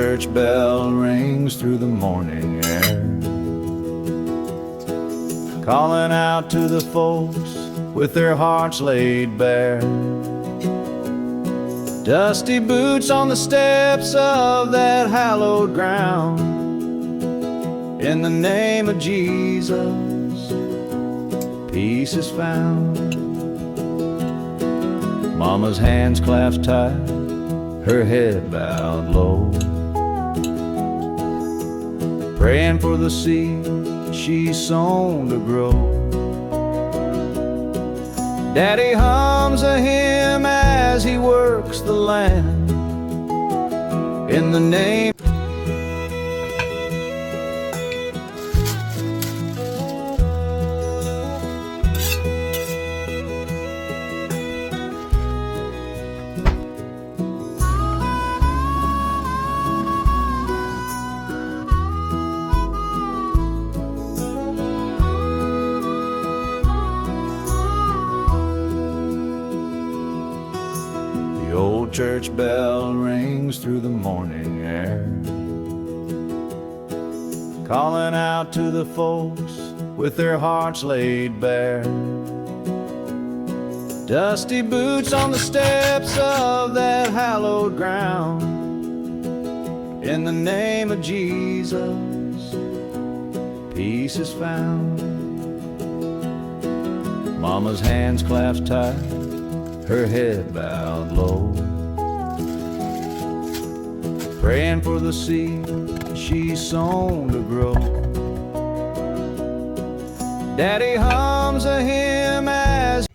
church bell rings through the morning air, calling out to the folks with their hearts laid bare. Dusty boots on the steps of that hallowed ground. In the name of Jesus, peace is found. Mama's hands clasped tight, her head bowed low, praying for the seed she's sown to grow. Daddy hums a hymn as he works the land. In the name the old church bell rings through the morning air, calling out to the folks with their hearts laid bare. Dusty boots on the steps of that hallowed ground. In the name of Jesus, peace is found. Mama's hands clasped tight, her head bowed low, praying for the seed she's sown to grow. Daddy hums a hymn as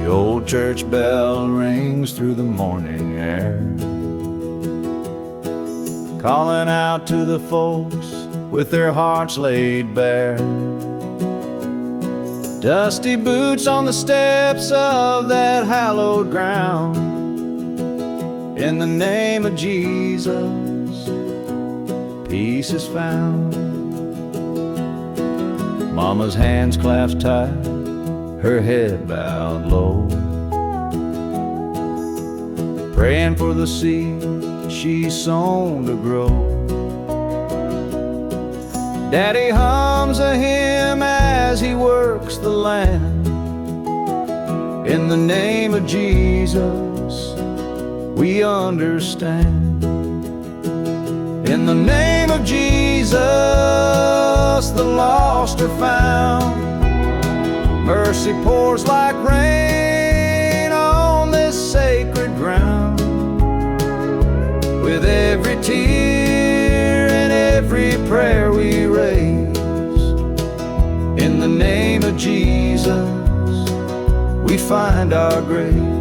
the old church bell rings through the morning air, calling out to the folks with their hearts laid bare. Dusty boots on the steps of that hallowed ground. In the name of Jesus, peace is found. Mama's hands clasped tight, her head bowed low, praying for the seed she's sown to grow. Daddy hums a hymn as he works the land. In the name of Jesus, we understand. In the name of Jesus, the lost are found. Mercy pours like rain on this sacred ground. With every tear and every prayer we raise, in the name of Jesus, we find our grace.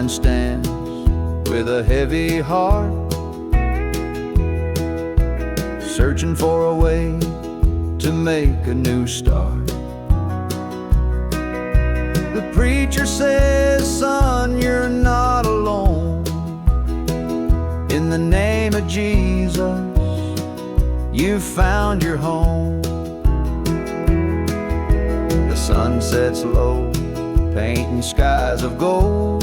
Stands with a heavy heart, searching for a way to make a new start. The preacher says, son, you're not alone. In the name of Jesus, you found your home. The sun sets low, painting skies of gold.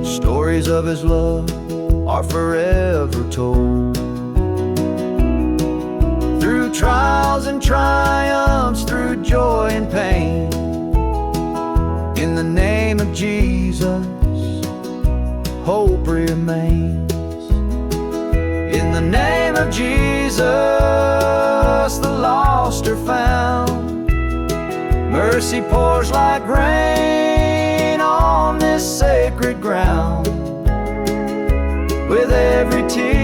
Stories of his love are forever told. Through trials and triumphs, through joy and pain, in the name of Jesus, hope remains. In the name of Jesus, the lost are found. Mercy pours like rain on this sacred ground. With every tear